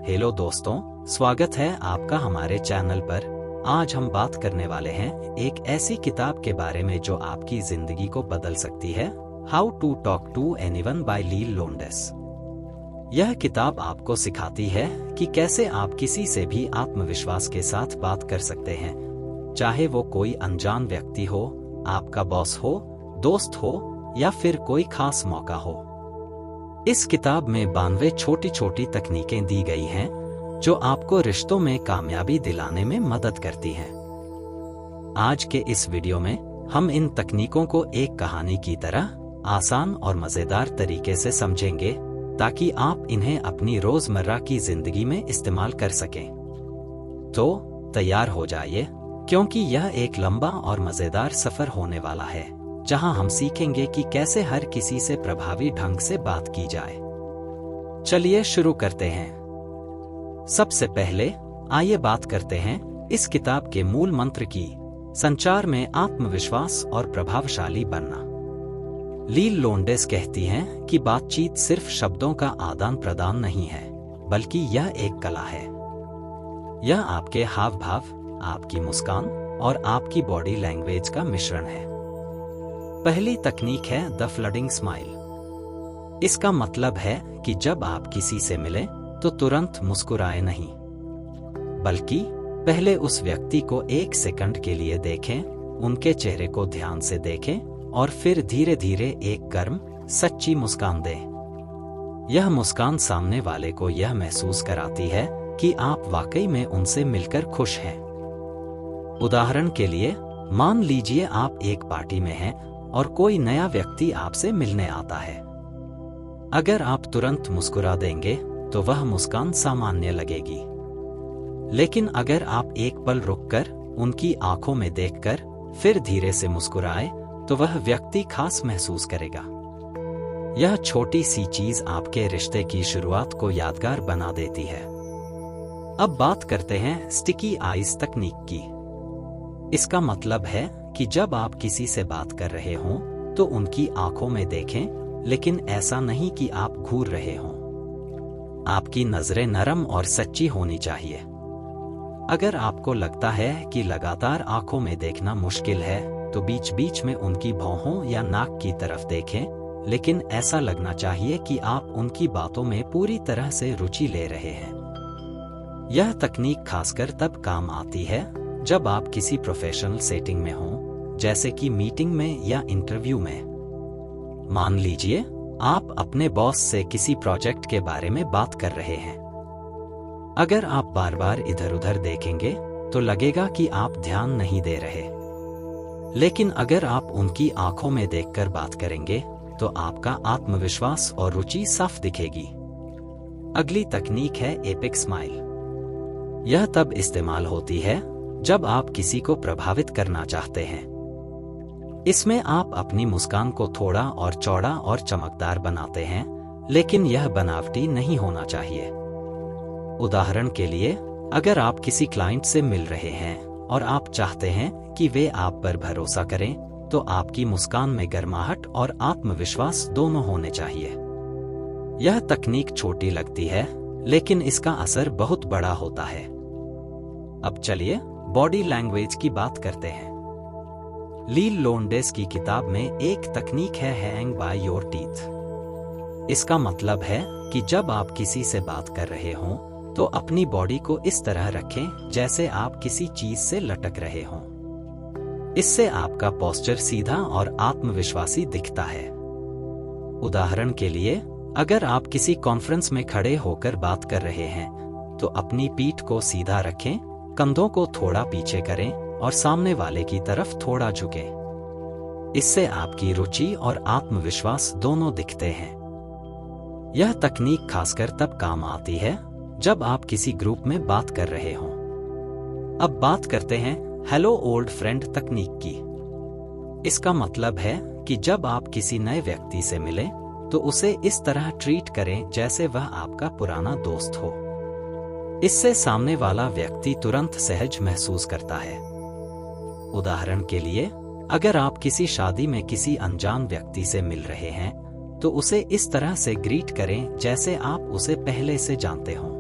Hello दोस्तों, स्वागत है आपका हमारे चैनल पर। आज हम बात करने वाले हैं एक ऐसी किताब के बारे में जो आपकी जिंदगी को बदल सकती है। How to talk to anyone by Leil Lowndes. यह किताब आपको सिखाती है कि कैसे आप किसी से भी आत्मविश्वास के साथ बात कर सकते हैं, चाहे वो कोई अनजान व्यक्ति हो, आपका बॉस हो, दोस्त हो या फिर कोई खास मौका हो। इस किताब में 92 छोटी छोटी तकनीकें दी गई हैं जो आपको रिश्तों में कामयाबी दिलाने में मदद करती हैं। आज के इस वीडियो में हम इन तकनीकों को एक कहानी की तरह आसान और मजेदार तरीके से समझेंगे ताकि आप इन्हें अपनी रोजमर्रा की जिंदगी में इस्तेमाल कर सकें। तो तैयार हो जाइए, क्योंकि यह एक लंबा और मजेदार सफर होने वाला है जहां हम सीखेंगे कि कैसे हर किसी से प्रभावी ढंग से बात की जाए। चलिए शुरू करते हैं। सबसे पहले आइए बात करते हैं इस किताब के मूल मंत्र की, संचार में आत्मविश्वास और प्रभावशाली बनना। लील लोंडेस कहती हैं कि बातचीत सिर्फ शब्दों का आदान प्रदान नहीं है, बल्कि यह एक कला है। यह आपके हाव भाव, आपकी मुस्कान और आपकी बॉडी लैंग्वेज का मिश्रण है। पहली तकनीक है द फ्लडिंग स्माइल। इसका मतलब है कि जब आप किसी से मिलें तो तुरंत मुस्कुराए नहीं, बल्कि पहले उस व्यक्ति को 1 सेकंड के लिए देखें, उनके चेहरे को ध्यान से देखें और फिर धीरे धीरे एक गर्म, सच्ची मुस्कान दें। यह मुस्कान सामने वाले को यह महसूस कराती है कि आप वाकई में उनसे मिलकर खुश हैं। उदाहरण के लिए, मान लीजिए आप एक पार्टी में हैं और कोई नया व्यक्ति आपसे मिलने आता है। अगर आप तुरंत मुस्कुरा देंगे तो वह मुस्कान सामान्य लगेगी, लेकिन अगर आप एक पल रुककर उनकी आंखों में देखकर फिर धीरे से मुस्कुराए तो वह व्यक्ति खास महसूस करेगा। यह छोटी सी चीज आपके रिश्ते की शुरुआत को यादगार बना देती है। अब बात करते हैं स्टिकी आईज तकनीक की। इसका मतलब है कि जब आप किसी से बात कर रहे हों तो उनकी आंखों में देखें, लेकिन ऐसा नहीं कि आप घूर रहे हों। आपकी नजरें नरम और सच्ची होनी चाहिए। अगर आपको लगता है कि लगातार आंखों में देखना मुश्किल है तो बीच बीच में उनकी भौहों या नाक की तरफ देखें, लेकिन ऐसा लगना चाहिए कि आप उनकी बातों में पूरी तरह से रुचि ले रहे हैं। यह तकनीक खासकर तब काम आती है जब आप किसी प्रोफेशनल सेटिंग में हों, जैसे कि मीटिंग में या इंटरव्यू में। मान लीजिए आप अपने बॉस से किसी प्रोजेक्ट के बारे में बात कर रहे हैं। अगर आप बार बार इधर उधर देखेंगे तो लगेगा कि आप ध्यान नहीं दे रहे, लेकिन अगर आप उनकी आंखों में देखकर बात करेंगे तो आपका आत्मविश्वास और रुचि साफ दिखेगी। अगली तकनीक है एपिक स्माइल। यह तब इस्तेमाल होती है जब आप किसी को प्रभावित करना चाहते हैं। इसमें आप अपनी मुस्कान को थोड़ा और चौड़ा और चमकदार बनाते हैं, लेकिन यह बनावटी नहीं होना चाहिए। उदाहरण के लिए, अगर आप किसी क्लाइंट से मिल रहे हैं और आप चाहते हैं कि वे आप पर भरोसा करें, तो आपकी मुस्कान में गर्माहट और आत्मविश्वास दोनों होने चाहिए। यह तकनीक छोटी लगती है, लेकिन इसका असर बहुत बड़ा होता है। अब चलिए बॉडी लैंग्वेज की बात करते हैं। लील लोंडेस की किताब में एक तकनीक है हैंग बाय योर टीथ। इसका मतलब है कि जब आप किसी से बात कर रहे हों तो अपनी बॉडी को इस तरह रखें जैसे आप किसी चीज से लटक रहे हों। इससे आपका पोस्चर सीधा और आत्मविश्वासी दिखता है। उदाहरण के लिए, अगर आप किसी कॉन्फ्रेंस में खड़े होकर बात कर रहे हैं तो अपनी पीठ को सीधा रखें, कंधों को थोड़ा पीछे करें और सामने वाले की तरफ थोड़ा झुकें। इससे आपकी रुचि और आत्मविश्वास दोनों दिखते हैं। यह तकनीक खासकर तब काम आती है जब आप किसी ग्रुप में बात कर रहे हों। अब बात करते हैं हेलो ओल्ड फ्रेंड तकनीक की। इसका मतलब है कि जब आप किसी नए व्यक्ति से मिलें तो उसे इस तरह ट्रीट करें जैसे वह आपका पुराना दोस्त हो। इससे सामने वाला व्यक्ति तुरंत सहज महसूस करता है। उदाहरण के लिए, अगर आप किसी शादी में किसी अनजान व्यक्ति से मिल रहे हैं तो उसे इस तरह से ग्रीट करें जैसे आप उसे पहले से जानते हों।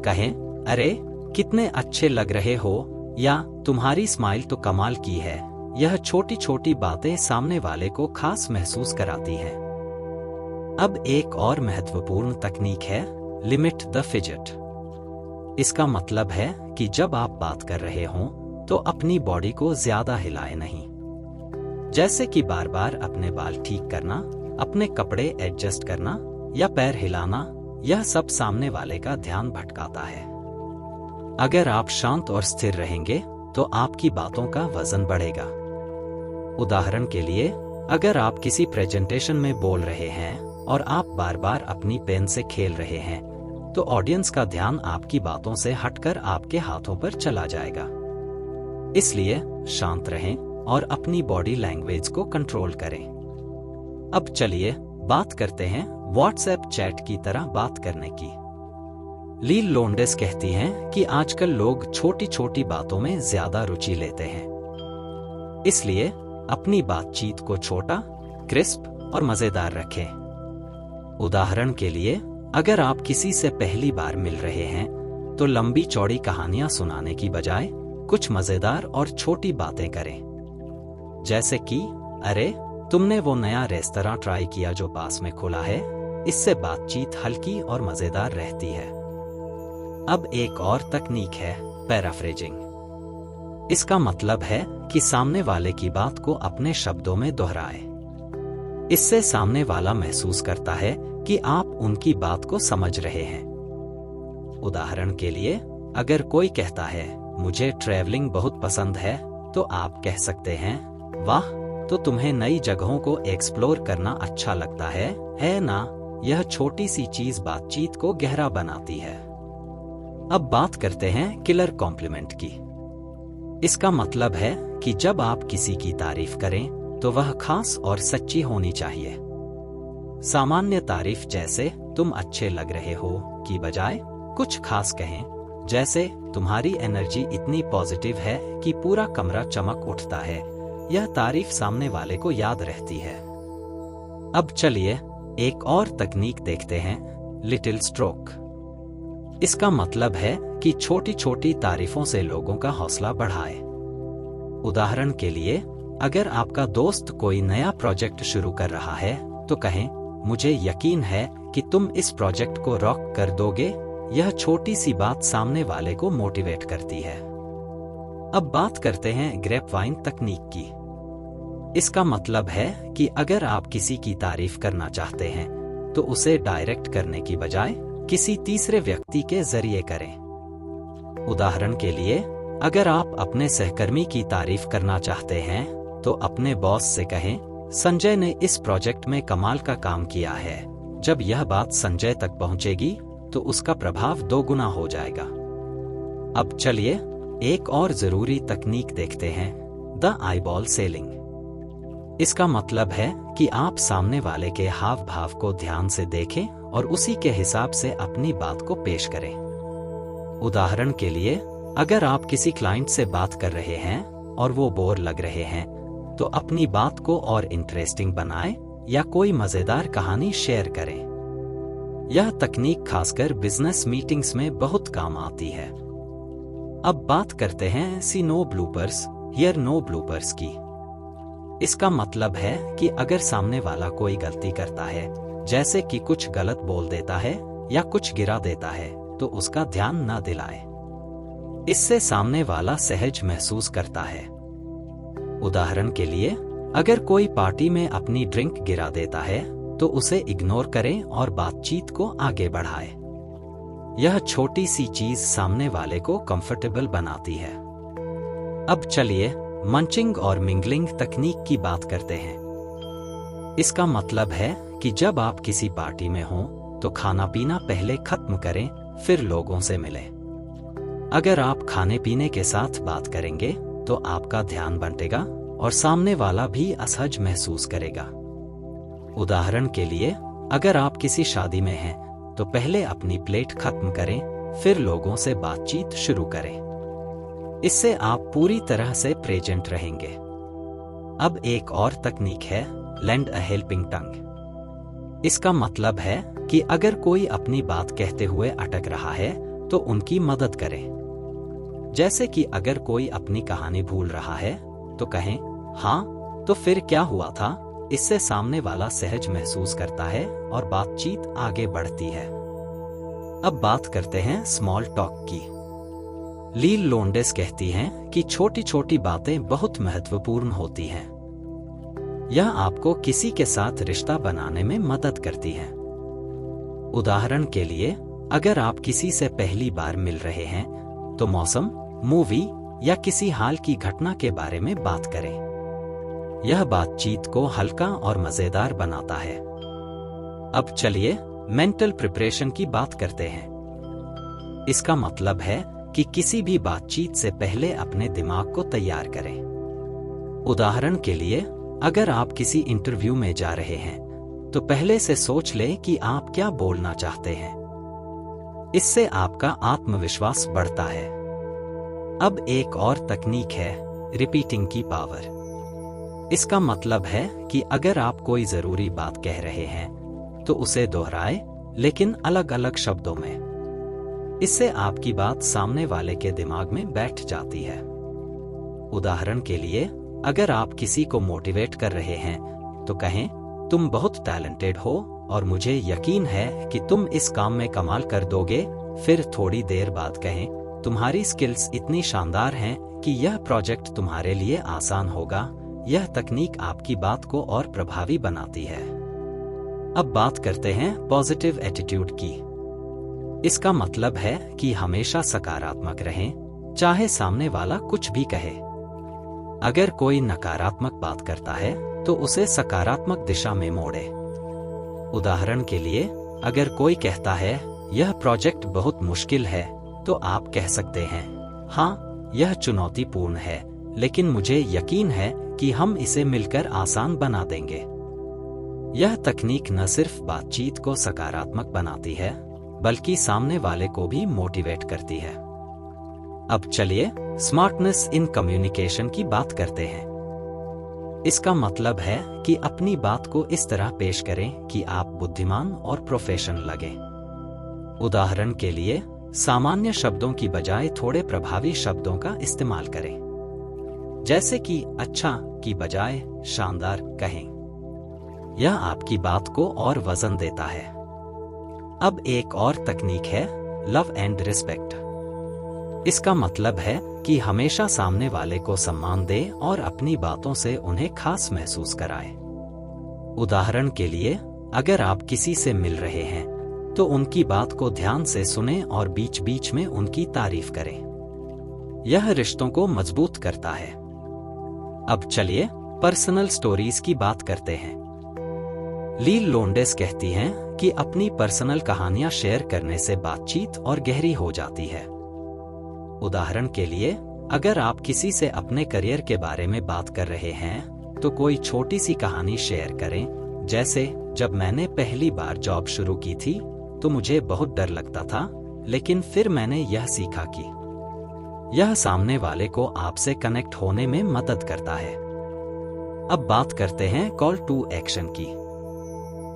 कहें, अरे कितने अच्छे लग रहे हो, या तुम्हारी स्माइल तो कमाल की है। यह छोटी छोटी बातें सामने वाले को खास महसूस कराती हैं। अब एक और महत्वपूर्ण तकनीक है लिमिट द फिजेट। इसका मतलब है कि जब आप बात कर रहे हों तो अपनी बॉडी को ज्यादा हिलाए नहीं। जैसे कि बार बार अपने बाल ठीक करना, अपने कपड़े एडजस्ट करना या पैर हिलाना, यह सब सामने वाले का ध्यान भटकाता है। अगर आप शांत और स्थिर रहेंगे तो आपकी बातों का वजन बढ़ेगा। उदाहरण के लिए, अगर आप किसी प्रेजेंटेशन में बोल रहे हैं और आप बार बार अपनी पेन से खेल रहे हैं, तो ऑडियंस का ध्यान आपकी बातों से हटकर आपके हाथों पर चला जाएगा। इसलिए शांत रहें और अपनी बॉडी लैंग्वेज को कंट्रोल करें। अब चलिए बात करते हैं व्हाट्सएप चैट की तरह बात करने की। लील लोंडेस कहती हैं कि आजकल लोग छोटी छोटी बातों में ज्यादा रुचि लेते हैं। इसलिए अपनी बातचीत को छोटा, क्रिस्प और मजेदार रखें। उदाहरण के लिए, अगर आप किसी से पहली बार मिल रहे हैं तो लंबी चौड़ी कहानियां सुनाने की बजाय कुछ मजेदार और छोटी बातें करें। जैसे कि, अरे तुमने वो नया रेस्तरां ट्राई किया जो पास में खुला है। इससे बातचीत हल्की और मजेदार रहती है। अब एक और तकनीक है पैराफ्रेजिंग। इसका मतलब है कि सामने वाले की बात को अपने शब्दों में दोहराए। इससे सामने वाला महसूस करता है कि आप उनकी बात को समझ रहे हैं। उदाहरण के लिए, अगर कोई कहता है मुझे ट्रैवलिंग बहुत पसंद है, तो आप कह सकते हैं, वाह, तो तुम्हें नई जगहों को एक्सप्लोर करना अच्छा लगता है ना? यह छोटी सी चीज बातचीत को गहरा बनाती है। अब बात करते हैं किलर कॉम्प्लीमेंट की। इसका मतलब है कि जब आप किसी की तारीफ करें तो वह खास और सच्ची होनी चाहिए। सामान्य तारीफ जैसे तुम अच्छे लग रहे हो की बजाय कुछ खास कहें, जैसे तुम्हारी एनर्जी इतनी पॉजिटिव है कि पूरा कमरा चमक उठता है। यह तारीफ सामने वाले को याद रहती है। अब चलिए एक और तकनीक देखते हैं, लिटिल स्ट्रोक। इसका मतलब है कि छोटी छोटी तारीफों से लोगों का हौसला बढ़ाए। उदाहरण के लिए, अगर आपका दोस्त कोई नया प्रोजेक्ट शुरू कर रहा है तो कहें, मुझे यकीन है कि तुम इस प्रोजेक्ट को रॉक कर दोगे। यह छोटी सी बात सामने वाले को मोटिवेट करती है। अब बात करते हैं ग्रेपवाइन तकनीक की। इसका मतलब है कि अगर आप किसी की तारीफ करना चाहते हैं तो उसे डायरेक्ट करने की बजाय किसी तीसरे व्यक्ति के जरिए करें। उदाहरण के लिए, अगर आप अपने सहकर्मी की तारीफ करना चाहते हैं तो अपने बॉस से कहें, संजय ने इस प्रोजेक्ट में कमाल का काम किया है। जब यह बात संजय तक पहुंचेगी तो उसका प्रभाव 2 गुना हो जाएगा। अब चलिए एक और जरूरी तकनीक देखते हैं, द आईबॉल सेलिंग। इसका मतलब है कि आप सामने वाले के हाव भाव को ध्यान से देखें और उसी के हिसाब से अपनी बात को पेश करें। उदाहरण के लिए, अगर आप किसी क्लाइंट से बात कर रहे हैं और वो बोर लग रहे हैं, तो अपनी बात को और इंटरेस्टिंग बनाएं या कोई मजेदार कहानी शेयर करें। यह तकनीक खासकर बिजनेस मीटिंग्स में बहुत काम आती है। अब बात करते हैं see no bloopers, hear no bloopers की। इसका मतलब है कि अगर सामने वाला कोई गलती करता है, जैसे कि कुछ गलत बोल देता है या कुछ गिरा देता है, तो उसका ध्यान न दिलाए। इससे सामने वाला सहज महसूस करता है। उदाहरण के लिए, अगर कोई पार्टी में अपनी ड्रिंक गिरा देता है तो उसे इग्नोर करें और बातचीत को आगे बढ़ाएं। यह छोटी सी चीज सामने वाले को कंफर्टेबल बनाती है। अब चलिए मंचिंग और मिंगलिंग तकनीक की बात करते हैं। इसका मतलब है कि जब आप किसी पार्टी में हों तो खाना पीना पहले खत्म करें, फिर लोगों से मिलें। अगर आप खाने पीने के साथ बात करेंगे तो आपका ध्यान बंटेगा और सामने वाला भी असहज महसूस करेगा। उदाहरण के लिए, अगर आप किसी शादी में हैं तो पहले अपनी प्लेट खत्म करें, फिर लोगों से बातचीत शुरू करें। इससे आप पूरी तरह से प्रेजेंट रहेंगे। अब एक और तकनीक है लेंड अ हेल्पिंग टंग। इसका मतलब है कि अगर कोई अपनी बात कहते हुए अटक रहा है तो उनकी मदद करें। जैसे कि अगर कोई अपनी कहानी भूल रहा है तो कहें, हाँ तो फिर क्या हुआ था। इससे सामने वाला सहज महसूस करता है और बातचीत आगे बढ़ती है। अब बात करते हैं स्मॉल टॉक की। लील लोंडेस कहती हैं कि छोटी छोटी बातें बहुत महत्वपूर्ण होती हैं। यह आपको किसी के साथ रिश्ता बनाने में मदद करती है। उदाहरण के लिए, अगर आप किसी से पहली बार मिल रहे हैं तो मौसम, मूवी या किसी हाल की घटना के बारे में बात करें। यह बातचीत को हल्का और मजेदार बनाता है। अब चलिए मेंटल प्रिपरेशन की बात करते हैं। इसका मतलब है कि किसी भी बातचीत से पहले अपने दिमाग को तैयार करें। उदाहरण के लिए, अगर आप किसी इंटरव्यू में जा रहे हैं तो पहले से सोच लें कि आप क्या बोलना चाहते हैं। इससे आपका आत्मविश्वास बढ़ता है। अब एक और तकनीक है रिपीटिंग की पावर। इसका मतलब है कि अगर आप कोई जरूरी बात कह रहे हैं तो उसे दोहराएं, लेकिन अलग अलग शब्दों में। इससे आपकी बात सामने वाले के दिमाग में बैठ जाती है। उदाहरण के लिए, अगर आप किसी को मोटिवेट कर रहे हैं तो कहें, तुम बहुत टैलेंटेड हो और मुझे यकीन है कि तुम इस काम में कमाल कर दोगे। फिर थोड़ी देर बाद कहें, तुम्हारी स्किल्स इतनी शानदार हैं कि यह प्रोजेक्ट तुम्हारे लिए आसान होगा। यह तकनीक आपकी बात को और प्रभावी बनाती है। अब बात करते हैं पॉजिटिव एटीट्यूड की। इसका मतलब है कि हमेशा सकारात्मक रहें, चाहे सामने वाला कुछ भी कहे। अगर कोई नकारात्मक बात करता है तो उसे सकारात्मक दिशा में मोड़े। उदाहरण के लिए, अगर कोई कहता है यह प्रोजेक्ट बहुत मुश्किल है तो आप कह सकते हैं, हाँ यह चुनौतीपूर्ण है, लेकिन मुझे यकीन है कि हम इसे मिलकर आसान बना देंगे। यह तकनीक न सिर्फ बातचीत को सकारात्मक बनाती है बल्कि सामने वाले को भी मोटिवेट करती है। अब चलिए स्मार्टनेस इन कम्युनिकेशन की बात करते हैं। इसका मतलब है कि अपनी बात को इस तरह पेश करें कि आप बुद्धिमान और प्रोफेशनल लगें। उदाहरण के लिए, सामान्य शब्दों की बजाय थोड़े प्रभावी शब्दों का इस्तेमाल करें। जैसे कि अच्छा की बजाय शानदार कहें। यह आपकी बात को और वजन देता है। अब एक और तकनीक है लव एंड रिस्पेक्ट। इसका मतलब है कि हमेशा सामने वाले को सम्मान दें और अपनी बातों से उन्हें खास महसूस कराएं। उदाहरण के लिए, अगर आप किसी से मिल रहे हैं तो उनकी बात को ध्यान से सुनें और बीच बीच में उनकी तारीफ करें। यह रिश्तों को मजबूत करता है। अब चलिए पर्सनल स्टोरीज की बात करते हैं। लील लोंडेस कहती हैं कि अपनी पर्सनल कहानियां शेयर करने से बातचीत और गहरी हो जाती है। उदाहरण के लिए, अगर आप किसी से अपने करियर के बारे में बात कर रहे हैं तो कोई छोटी सी कहानी शेयर करें। जैसे, जब मैंने पहली बार जॉब शुरू की थी तो मुझे बहुत डर लगता था, लेकिन फिर मैंने यह सीखा कि यह सामने वाले को आपसे कनेक्ट होने में मदद करता है। अब बात करते हैं कॉल टू एक्शन की।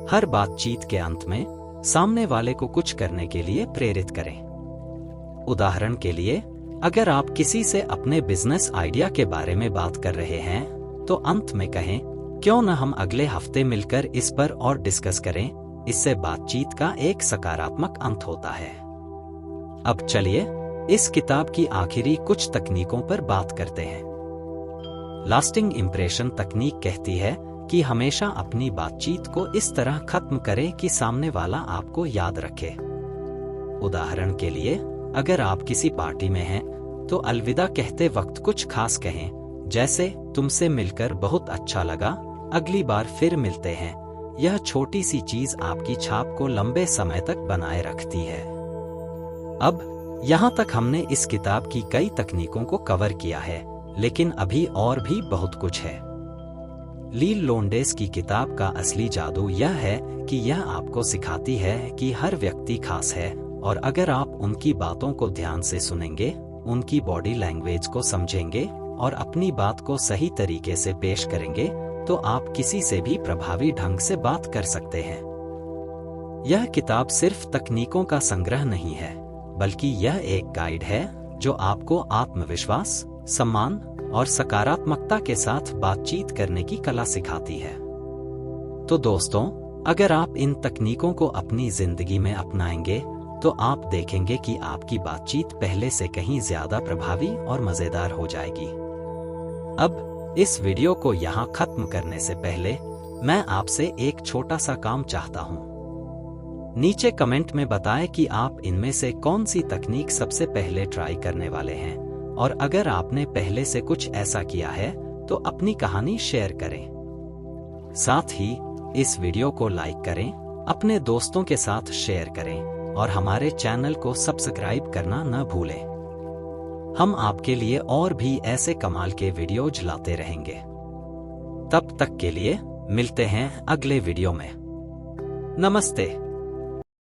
हर बातचीत के अंत में सामने वाले को कुछ करने के लिए प्रेरित करें। उदाहरण के लिए, अगर आप किसी से अपने बिजनेस आइडिया के बारे में बात कर रहे हैं तो अंत में कहें, क्यों न हम अगले हफ्ते मिलकर इस पर और डिस्कस करें। इससे बातचीत का एक सकारात्मक अंत होता है। अब चलिए इस किताब की आखिरी कुछ तकनीकों पर बात करते हैं। लास्टिंग इंप्रेशन तकनीक कहती है कि हमेशा अपनी बातचीत को इस तरह खत्म करें कि सामने वाला आपको याद रखे। उदाहरण के लिए, अगर आप किसी पार्टी में हैं तो अलविदा कहते वक्त कुछ खास कहें। जैसे, तुमसे मिलकर बहुत अच्छा लगा, अगली बार फिर मिलते हैं। यह छोटी सी चीज आपकी छाप को लंबे समय तक बनाए रखती है। अब यहाँ तक हमने इस किताब की कई तकनीकों को कवर किया है, लेकिन अभी और भी बहुत कुछ है। लील लोंडेस की किताब का असली जादू यह है कि यह आपको सिखाती है कि हर व्यक्ति खास है, और अगर आप उनकी बातों को ध्यान से सुनेंगे, उनकी बॉडी लैंग्वेज को समझेंगे और अपनी बात को सही तरीके से पेश करेंगे तो आप किसी से भी प्रभावी ढंग से बात कर सकते हैं। यह किताब सिर्फ तकनीकों का संग्रह नहीं है, बल्कि यह एक गाइड है जो आपको आत्मविश्वास, सम्मान और सकारात्मकता के साथ बातचीत करने की कला सिखाती है। तो दोस्तों, अगर आप इन तकनीकों को अपनी जिंदगी में अपनाएंगे तो आप देखेंगे कि आपकी बातचीत पहले से कहीं ज्यादा प्रभावी और मजेदार हो जाएगी। अब इस वीडियो को यहाँ खत्म करने से पहले मैं आपसे एक छोटा सा काम चाहता हूँ। नीचे कमेंट में बताएं कि आप इनमें से कौन सी तकनीक सबसे पहले ट्राई करने वाले हैं, और अगर आपने पहले से कुछ ऐसा किया है तो अपनी कहानी शेयर करें। साथ ही इस वीडियो को लाइक करें, अपने दोस्तों के साथ शेयर करें और हमारे चैनल को सब्सक्राइब करना न भूलें। हम आपके लिए और भी ऐसे कमाल के वीडियोज लाते रहेंगे। तब तक के लिए मिलते हैं अगले वीडियो में। नमस्ते।